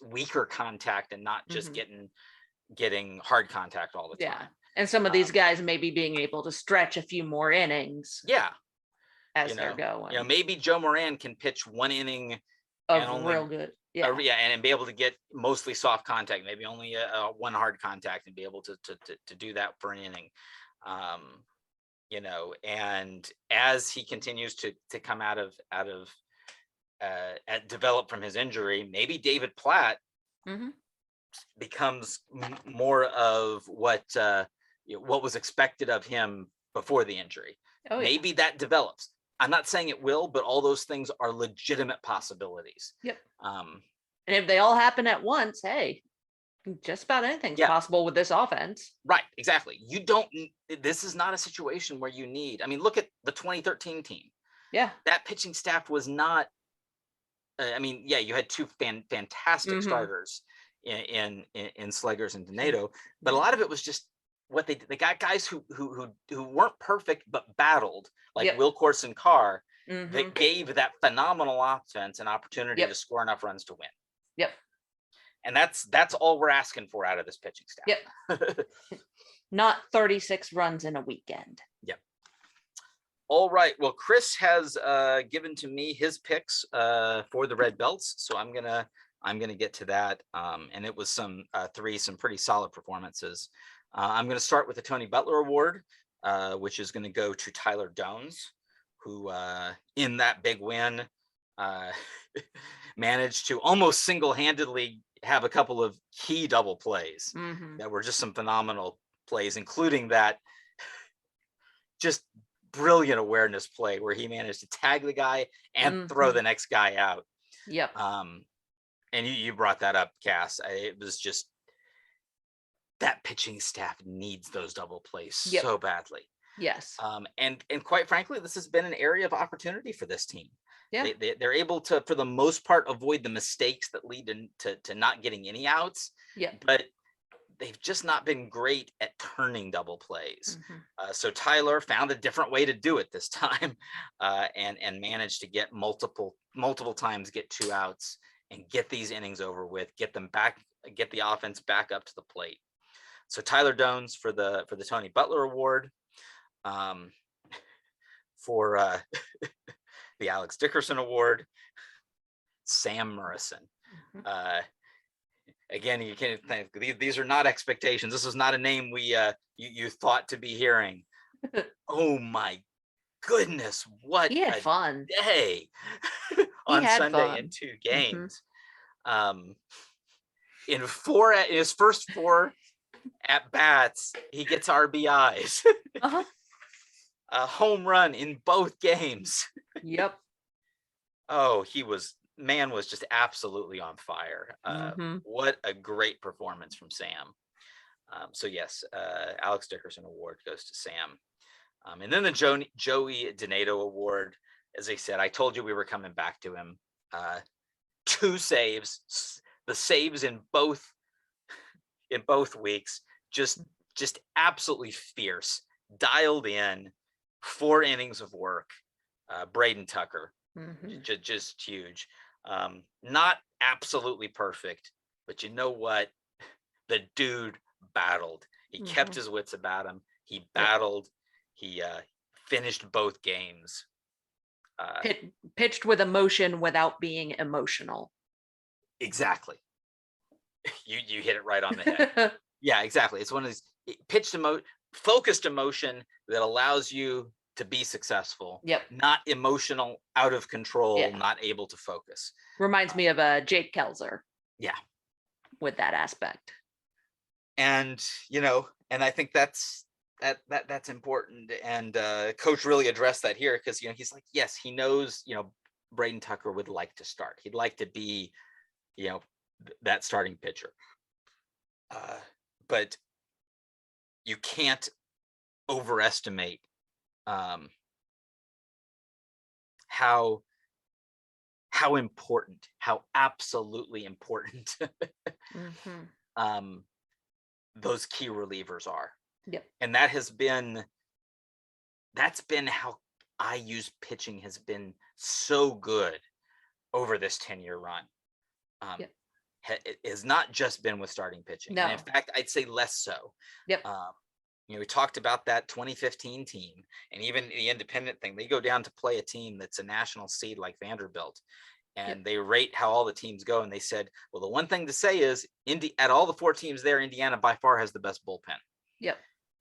weaker contact and not just getting hard contact all the time. Yeah. And some of these guys maybe being able to stretch a few more innings. Yeah. As they're going. Maybe Joe Moran can pitch 1 inning of real good. Yeah. And be able to get mostly soft contact, maybe only one hard contact, and be able to do that for an inning. And as he continues to come out of develop from his injury, maybe David Platt becomes more of what was expected of him before the injury. Maybe that develops. I'm not saying it will, but all those things are legitimate possibilities. Yep. And if they all happen at once, hey, just about anything's possible with this offense. Right. Exactly. This is not a situation where you need, look at the 2013 team. Yeah. That pitching staff was not, you had 2 fantastic starters in Sleggers and Donato, but a lot of it was just what they got guys who weren't perfect but battled, like Wilcourse and Carr, that gave that phenomenal offense an opportunity to score enough runs to win. Yep. And that's all we're asking for out of this pitching staff. Yep. Not 36 runs in a weekend. Yep. All right. Well, Chris has given to me his picks for the red belts, so I'm gonna get to that. And it was some pretty solid performances. I'm gonna start with the Tony Butler Award, which is gonna go to Tyler Dones, who in that big win managed to almost single-handedly have a couple of key double plays that were just some phenomenal plays, including that just brilliant awareness play where he managed to tag the guy and throw the next guy out. Yep. And you brought that up, Cass. It was just that pitching staff needs those double plays so badly. Yes. And quite frankly, this has been an area of opportunity for this team. Yeah. They're able to, for the most part, avoid the mistakes that lead to not getting any outs. Yeah. But they've just not been great at turning double plays. So Tyler found a different way to do it this time, and managed to get multiple times get 2 outs and get these innings over with, get the offense back up to the plate. So Tyler Dones for the Tony Butler Award. For the Alex Dickerson Award, Sam Morrison. Again, you can't think these are not expectations. This is not a name you thought to be hearing. Oh my goodness, what he had a fun day on Sunday fun. in 2 games. In his first 4 at bats, he gets RBIs. A home run in both games. Yep. Oh, man was just absolutely on fire. What a great performance from Sam. So yes, Alex Dickerson Award goes to Sam. And then the Joey Donato Award, as I said, I told you we were coming back to him. 2 saves, the saves in both weeks, just absolutely fierce, dialed in, 4 innings of work. Braden Tucker, just huge. Not absolutely perfect, but you know what? The dude battled. He kept his wits about him. He battled. He finished both games. Pitched with emotion without being emotional. Exactly. You hit it right on the head. Yeah, exactly. It's one of these focused emotion that allows you to be successful. Yep. Not emotional, out of control, not able to focus. Reminds me of Jake Kelzer. Yeah. With that aspect. And and I think that's important. And Coach really addressed that here, because he's like, yes, he knows Braden Tucker would like to start. He'd like to be that starting pitcher. But you can't overestimate how important, how absolutely important those key relievers are. Yep. And that's been how IU's pitching has been so good over this 10-year run. It has not just been with starting pitching. No. And in fact, I'd say less so. Yep. We talked about that 2015 team, and even the independent thing. They go down to play a team that's a national seed like Vanderbilt, and they rate how all the teams go. And they said, well, the one thing to say is, at all the 4 teams there, Indiana by far has the best bullpen. Yep.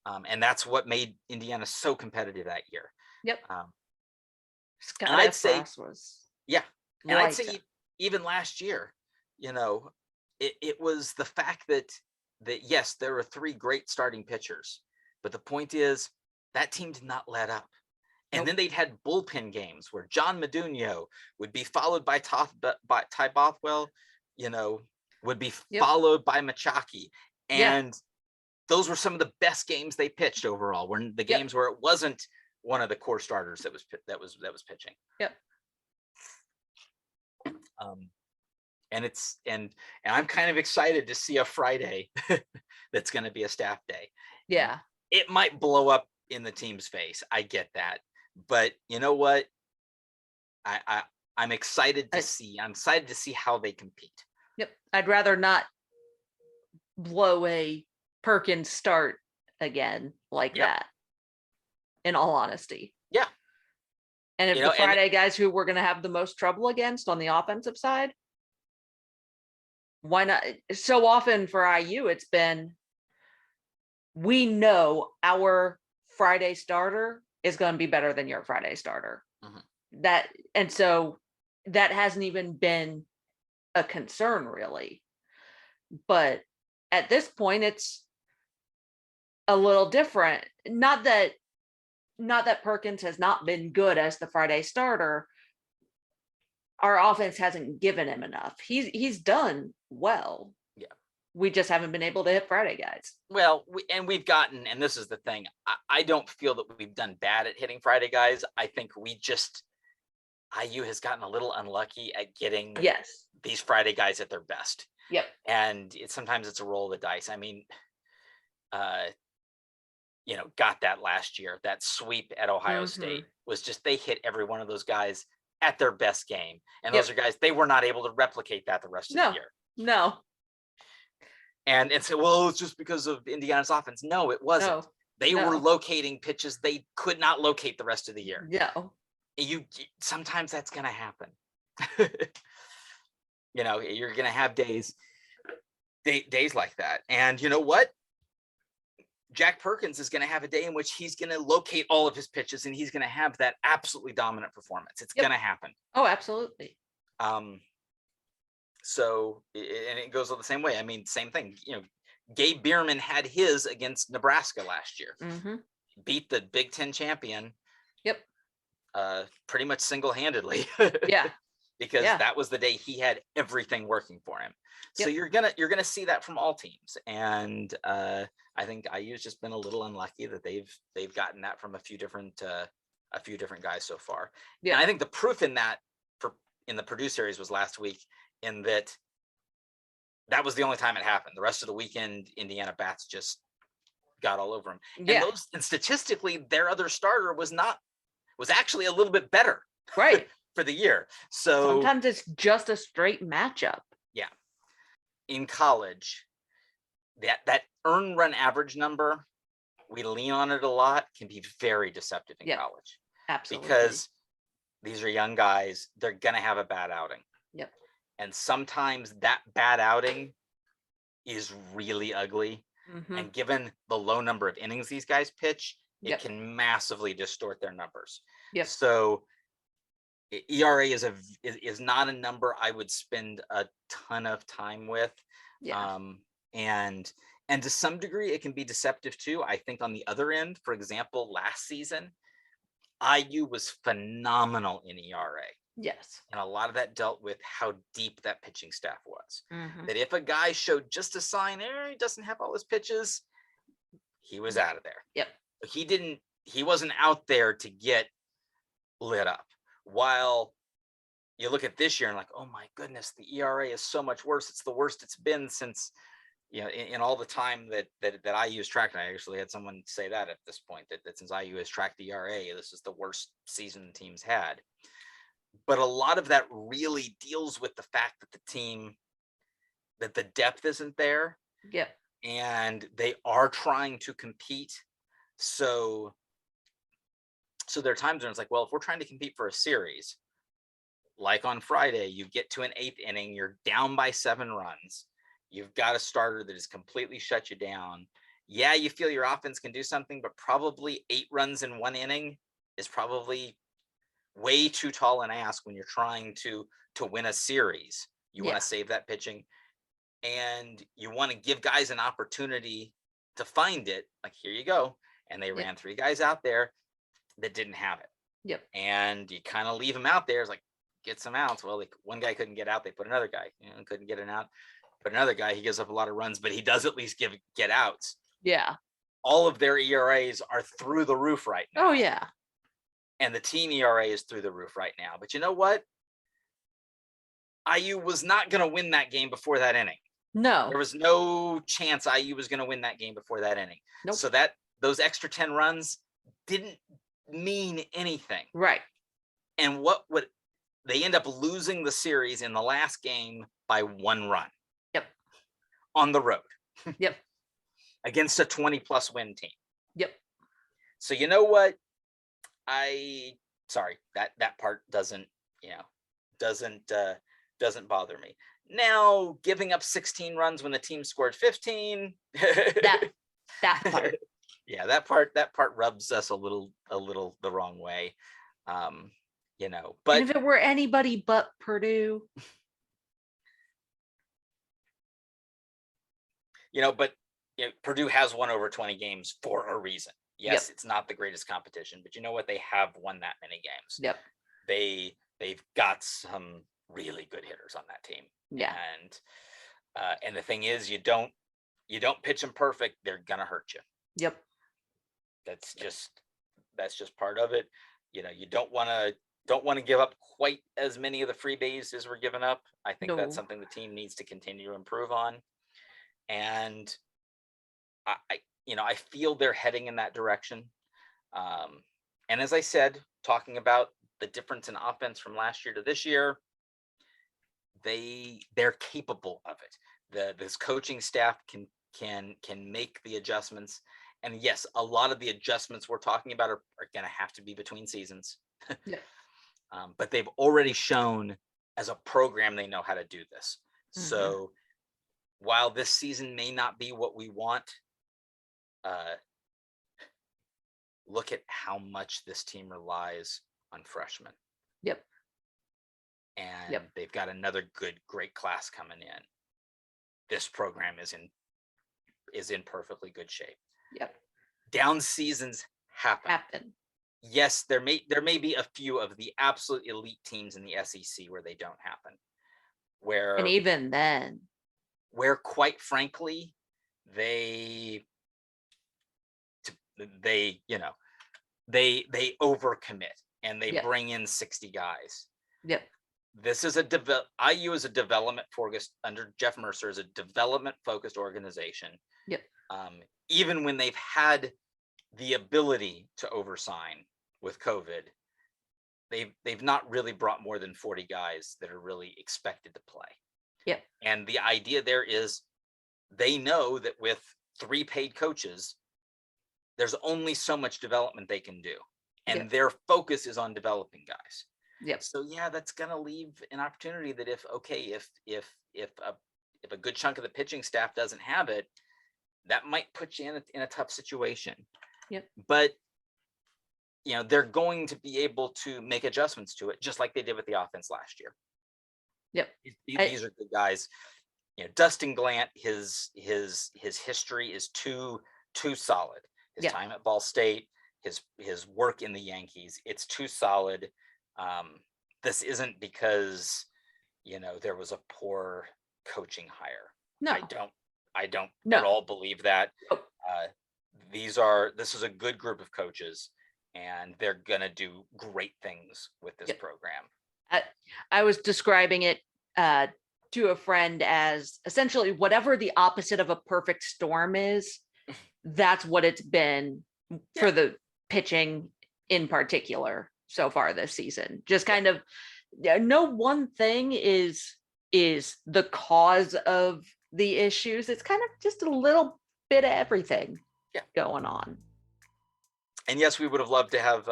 And that's what made Indiana so competitive that year. Yep. And I'd say, and I'd say even last year, it was the fact that yes, there were 3 great starting pitchers, but the point is that team did not let up. And then they'd had bullpen games where John Meduno would be followed by Ty Bothwell, would be followed by Machaki. And those were some of the best games they pitched overall, when the games where it wasn't one of the core starters that was pitching. Yep. And I'm kind of excited to see a Friday that's going to be a staff day. Yeah. It might blow up in the team's face. I get that. But you know what? I'm excited to see. I'm excited to see how they compete. Yep. I'd rather not blow a Perkins start again like that, in all honesty. Yeah. And if You the know, and Friday guys who we're going to have the most trouble against on the offensive side, why not? So often for IU, it's been, we know our Friday starter is going to be better than your Friday starter. Mhm. And so that hasn't even been a concern really. But at this point, it's a little different. Not that Perkins has not been good as the Friday starter. Our offense hasn't given him enough. He's done well. Yeah. We just haven't been able to hit Friday guys. Well, we've gotten, and this is the thing, I don't feel that we've done bad at hitting Friday guys. I think IU has gotten a little unlucky at getting Yes. these Friday guys at their best. Yep. And sometimes it's a roll of the dice. I mean, got that last year. That sweep at Ohio State was just, they hit every one of those guys at their best game. And those are guys, they were not able to replicate that the rest of the year. No. And say, well, it's just because of Indiana's offense. No, it wasn't. They were locating pitches they could not locate the rest of the year. No. Sometimes that's going to happen. You're going to have days like that. And you know what? Jack Perkins is going to have a day in which he's going to locate all of his pitches and he's going to have that absolutely dominant performance. It's going to happen. Oh, absolutely. So, and it goes the same way. I mean, same thing. Gabe Bierman had his against Nebraska last year. Beat the Big Ten champion. Yep. Pretty much single-handedly. Yeah. Because that was the day he had everything working for him. So you're gonna see that from all teams, and I think IU's just been a little unlucky that they've gotten that from a few different guys so far. Yeah, and I think the proof in that in the Purdue series was last week, in that was the only time it happened. The rest of the weekend, Indiana bats just got all over them. Yeah. And statistically, their other starter was actually a little bit better. Right. For the year. So sometimes it's just a straight matchup. Yeah. In college, that earned run average number, we lean on it a lot, can be very deceptive in college. Absolutely. Because these are young guys, they're going to have a bad outing. Yep. And sometimes that bad outing is really ugly. And given the low number of innings these guys pitch, it can massively distort their numbers. Yep. So ERA is not a number I would spend a ton of time with. Yeah. And to some degree it can be deceptive too. I think on the other end, for example, last season, IU was phenomenal in ERA. Yes. And a lot of that dealt with how deep that pitching staff was. That if a guy showed just a sign, he doesn't have all his pitches, he was out of there. Yep. He wasn't out there to get lit up. While you look at this year and like, oh my goodness, the ERA is so much worse. It's the worst it's been since, in all the time that IU has tracked. And I actually had someone say that at this point, that since IU has tracked the ERA, this is the worst season the team's had. But a lot of that really deals with the fact that the depth isn't there. Yep. And they are trying to compete. So there are times when it's like, well, if we're trying to compete for a series, like on Friday, you get to an 8th inning, you're down by 7 runs. You've got a starter that has completely shut you down. Yeah, you feel your offense can do something, but probably 8 runs in 1 inning is probably way too tall an ask when you're trying to win a series. You want to save that pitching, and you want to give guys an opportunity to find it. Like, here you go. And they ran 3 guys out there that didn't have it. Yep. And you kind of leave them out there. It's like, get some outs. Well, like, one guy couldn't get out. They put another guy, couldn't get an out. But another guy, he gives up a lot of runs, but he does at least get outs. Yeah. All of their ERAs are through the roof right now. Oh, yeah. And the team ERA is through the roof right now. But you know what? IU was not going to win that game before that inning. No. There was no chance IU was going to win that game before that inning. Nope. So those extra 10 runs didn't mean anything. Right. And they end up losing the series in the last game by 1 run. Yep. On the road. Yep. Against a 20+ win team. Yep. So you know what? I sorry, that part doesn't doesn't bother me. Now, giving up 16 runs when the team scored 15. That part. Yeah, that part rubs us a little the wrong way. But and if it were anybody but Purdue, but Purdue has won over 20 games for a reason. Yes, Yep. It's not the greatest competition, but you know what? They have won that many games. Yep. They've got some really good hitters on that team. Yeah. And the thing is, you don't pitch them perfect, they're gonna hurt you. Yep. That's just part of it. You don't want to give up quite as many of the free bases as we're giving up. I think that's No. something the team needs to continue to improve on. And I feel they're heading in that direction. And as I said, talking about the difference in offense from last year to this year, they're capable of it. This coaching staff can make the adjustments. And yes, a lot of the adjustments we're talking about are going to have to be between seasons. Yeah. But they've already shown as a program they know how to do this. Mhm. So while this season may not be what we want, look at how much this team relies on freshmen. Yep. And Yep. they've got another great class coming in. This program is in perfectly good shape. Yep. Down seasons happen. Yes, there may be a few of the absolute elite teams in the SEC where they don't happen. And even then, where quite frankly, they overcommit and they Yep. bring in 60 guys. Yep. This is IU is a development focused under Jeff Mercer is a development focused organization. Yep. Even when they've had the ability to oversign with COVID, they've not really brought more than 40 guys that are really expected to play. Yep. And the idea there is they know that with 3 paid coaches, there's only so much development they can do. And Yep. their focus is on developing guys. Yep. So yeah, that's gonna leave an opportunity that if a good chunk of the pitching staff doesn't have it, that might put you in a tough situation. Yep. But they're going to be able to make adjustments to it, just like they did with the offense last year. Yep. These are good guys. Dustin Glant, his history is too solid. His time at Ball State, his work in the Yankees, it's too solid. This isn't because there was a poor coaching hire. No. I don't No. at all believe that. Nope. This is a good group of coaches, and they're gonna do great things with this program. I was describing it to a friend as essentially whatever the opposite of a perfect storm is, that's what it's been for the pitching in particular so far this season. Just kind of no one thing is the cause of the issues. It's kind of just a little bit of everything going on. And yes, we would have loved to have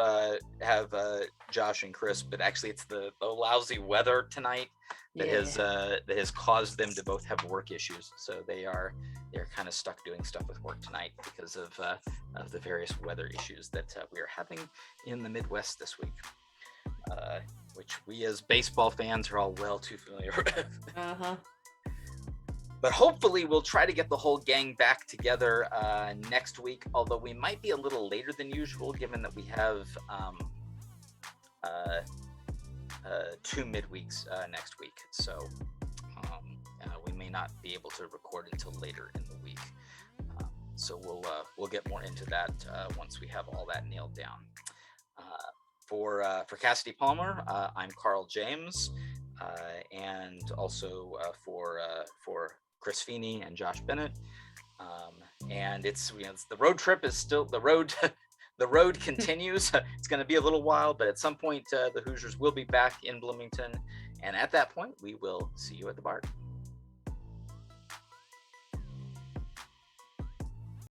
Josh and Chris, but actually it's the lousy weather tonight that has caused them to both have work issues. So they're kind of stuck doing stuff with work tonight because of the various weather issues that we are having in the Midwest this week, which we as baseball fans are all well too familiar with. Uh-huh. But hopefully we'll try to get the whole gang back together next week, although we might be a little later than usual, given that we have 2 midweeks next week. So we may not be able to record until later in the week. So we'll get more into that once we have all that nailed down. For Cassady Palmer, I'm Carl James, and also for Chris Feeney and Josh Bennett. And it's the road trip is still the road. The road continues. It's going to be a little while, but at some point the Hoosiers will be back in Bloomington, and at that point we will see you at the bar.